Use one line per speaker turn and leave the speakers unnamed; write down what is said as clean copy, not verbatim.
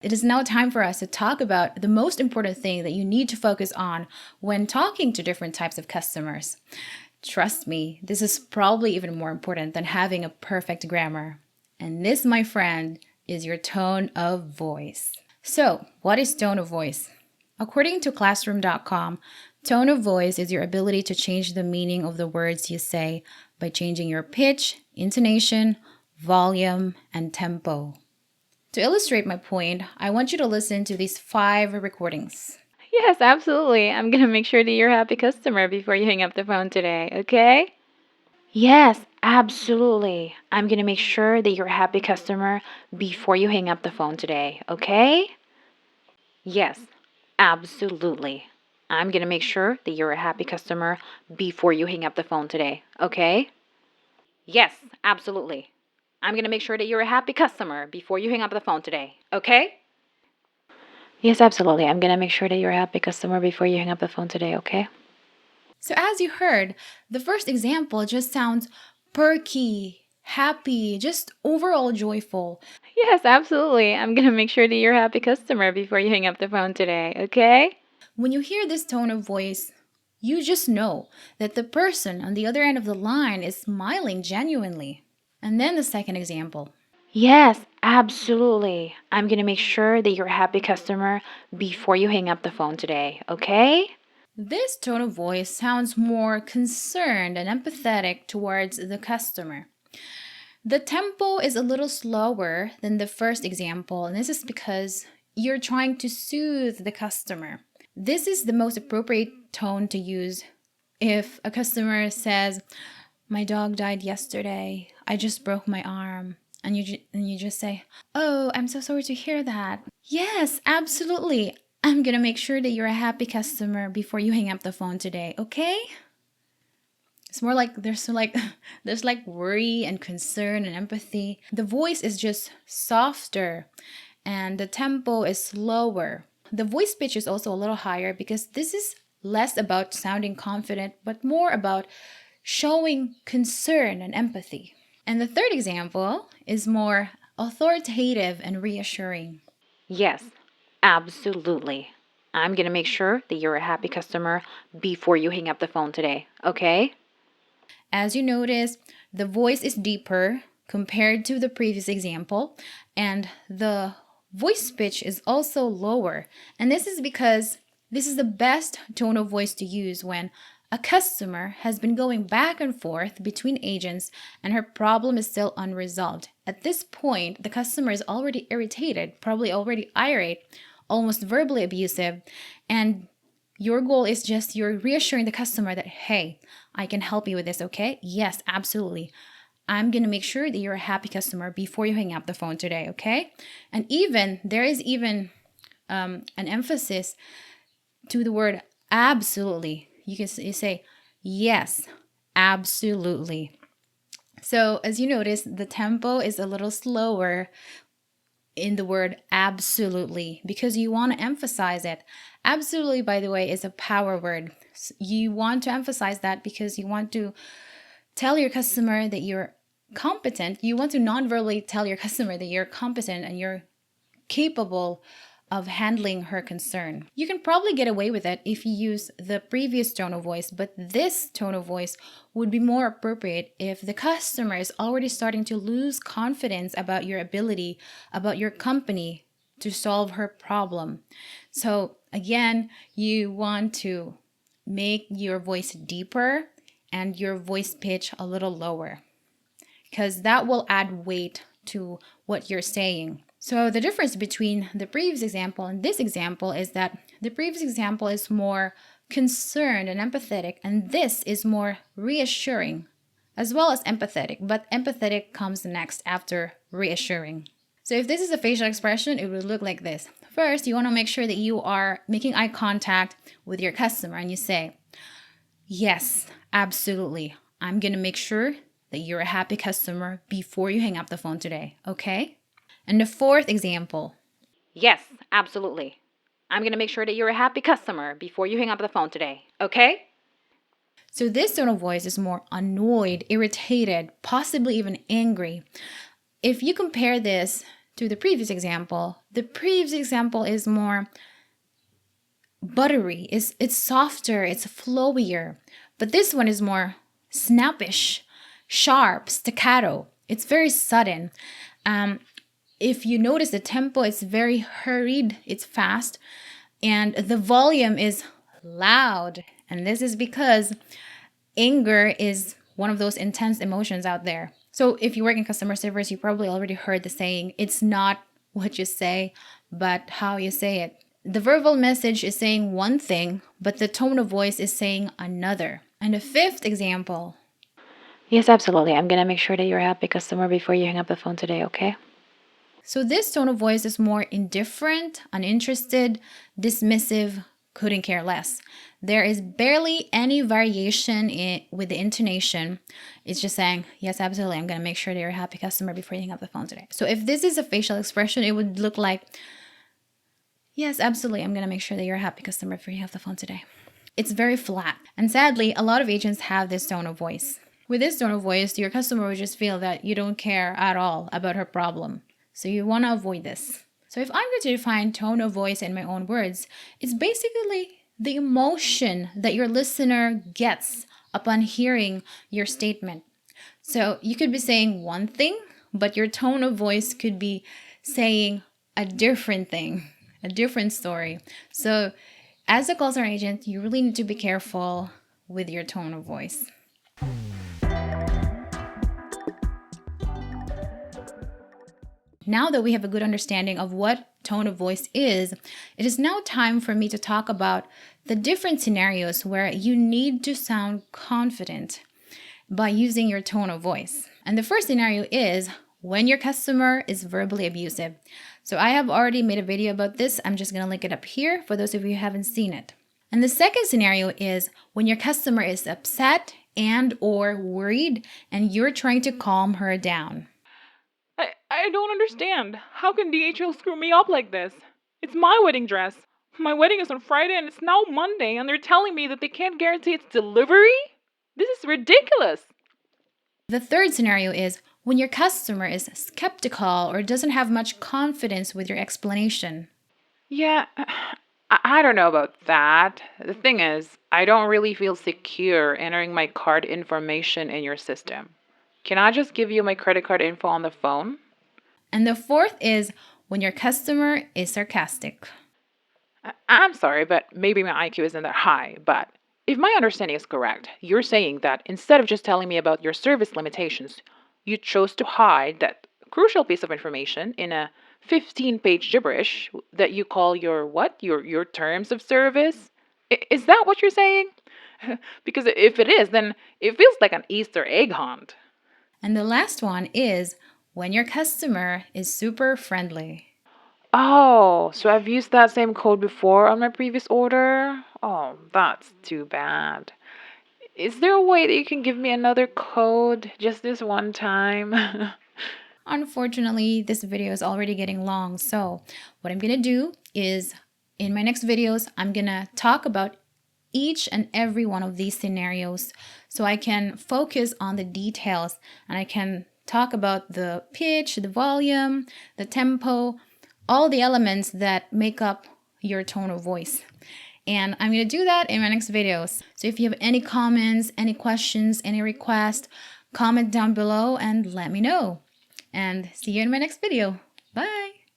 It is now time for us to talk about the most important thing that you need to focus on when talking to different types of customers. Trust me, this is probably even more important than having a perfect grammar. And this, my friend, is your tone of voice. So, what is tone of voice? According to classroom.com, tone of voice is your ability to change the meaning of the words you say by changing your pitch, intonation, volume, and tempo. To illustrate my point, I want you to listen to these 5 recordings.
Yes, absolutely. I'm going to make sure that you're a happy customer before you hang up the phone today, okay? Yes, absolutely. I'm going to make sure that you're a happy customer before you hang up the phone today, okay? Yes, absolutely. I'm going to make sure that you're a happy customer before you hang up the phone today, okay? Yes, absolutely. I'm going to make sure that you're a happy customer before you hang up the phone today, okay? Yes, absolutely. I'm going to make sure that you're a happy customer before you hang up the phone today, okay?
So, as you heard, the first example just sounds perky, happy, just overall joyful.
Yes, absolutely. I'm going to make sure that you're a happy customer before you hang up the phone today, okay?
When you hear this tone of voice, you just know that the person on the other end of the line is smiling genuinely. And then the second example.
Yes, absolutely. I'm going to make sure that you're a happy customer before you hang up the phone today, okay?
This tone of voice sounds more concerned and empathetic towards the customer. The tempo is a little slower than the first example, and this is because you're trying to soothe the customer. This is the most appropriate tone to use if a customer says, "My dog died yesterday. I just broke my arm." And you just say, "Oh, I'm so sorry to hear that." Yes, absolutely. I'm gonna make sure that you're a happy customer before you hang up the phone today, okay? It's more like there's like worry and concern and empathy. The voice is just softer and the tempo is slower. The voice pitch is also a little higher because this is less about sounding confident but more about showing concern and empathy. And the third example is more authoritative and reassuring.
Yes, absolutely. I'm going to make sure that you're a happy customer before you hang up the phone today, okay?
As you notice, the voice is deeper compared to the previous example, and the voice pitch is also lower. And this is because this is the best tone of voice to use when a customer has been going back and forth between agents and her problem is still unresolved. At this point, the customer is already irritated, probably already irate, almost verbally abusive, and your goal is just you're reassuring the customer that, hey, I can help you with this, okay? Yes, absolutely. I'm going to make sure that you're a happy customer before you hang up the phone today, okay? And there is even an emphasis to the word absolutely. You say, yes, absolutely. So as you notice, the tempo is a little slower in the word absolutely because you want to emphasize it. Absolutely, by the way, is a power word. You want to emphasize that because you want to tell your customer that you're competent. You want to non-verbally tell your customer that you're competent and you're capable of handling her concern. You can probably get away with it if you use the previous tone of voice, but this tone of voice would be more appropriate if the customer is already starting to lose confidence about your ability, about your company to solve her problem. So, again, you want to make your voice deeper and your voice pitch a little lower because that will add weight to what you're saying. So the difference between the previous example and this example is that the previous example is more concerned and empathetic, and this is more reassuring as well as empathetic, but empathetic comes next after reassuring. So if this is a facial expression, it would look like this. First, you want to make sure that you are making eye contact with your customer and you say, yes, absolutely. I'm going to make sure that you're a happy customer before you hang up the phone today, okay? And the fourth example.
Yes, absolutely. I'm going to make sure that you're a happy customer before you hang up the phone today, okay?
So this tone of voice is more annoyed, irritated, possibly even angry. If you compare this to the previous example, the previous example is more buttery, it's softer, it's flowier. But this one is more snappish, sharp, staccato. It's very sudden. If you notice the tempo, it's very hurried, it's fast, and the volume is loud. And this is because anger is one of those intense emotions out there. So if you work in customer service, you probably already heard the saying, it's not what you say, but how you say it. The verbal message is saying one thing, but the tone of voice is saying another. And the fifth example.
Yes, absolutely. I'm going to make sure that you're a happy customer before you hang up the phone today, okay?
So this tone of voice is more indifferent, uninterested, dismissive, couldn't care less. There is barely any variation with the intonation. It's just saying, yes, absolutely, I'm going to make sure that you're a happy customer before you hang up the phone today. So if this is a facial expression, it would look like, yes, absolutely, I'm going to make sure that you're a happy customer before you hang up the phone today. It's very flat. And sadly, a lot of agents have this tone of voice. With this tone of voice, your customer will just feel that you don't care at all about her problem. So you want to avoid this. So if I'm going to define tone of voice in my own words, it's basically the emotion that your listener gets upon hearing your statement. So you could be saying one thing, but your tone of voice could be saying a different thing, a different story. So as a call center agent, you really need to be careful with your tone of voice. Now that we have a good understanding of what tone of voice is, it is now time for me to talk about the different scenarios where you need to sound confident by using your tone of voice. And the first scenario is when your customer is verbally abusive. So I have already made a video about this. I'm just going to link it up here for those of you who haven't seen it. And the second scenario is when your customer is upset and or worried and you're trying to calm her down.
I don't understand. How can DHL screw me up like this? It's my wedding dress. My wedding is on Friday and it's now Monday, and they're telling me that they can't guarantee its delivery? This is ridiculous.
The third scenario is when your customer is skeptical or doesn't have much confidence with your explanation.
Yeah, I don't know about that. The thing is, I don't really feel secure entering my card information in your system. Can I just give you my credit card info on the phone?
And the fourth is when your customer is sarcastic.
I'm sorry, but maybe my IQ isn't that high, but if my understanding is correct, you're saying that instead of just telling me about your service limitations, you chose to hide that crucial piece of information in a 15-page gibberish that you call your what? Your terms of service? Is that what you're saying? Because if it is, then it feels like an Easter egg hunt.
And the last one is when your customer is super friendly.
Oh, so I've used that same code before on my previous order? Oh, that's too bad. Is there a way that you can give me another code just this one time?
Unfortunately, this video is already getting long. So what I'm going to do is in my next videos, I'm going to talk about each and every one of these scenarios so I can focus on the details and I can talk about the pitch, the volume, the tempo, all the elements that make up your tone of voice. And I'm going to do that in my next videos. So if you have any comments, any questions, any requests, comment down below and let me know. And see you in my next video. Bye!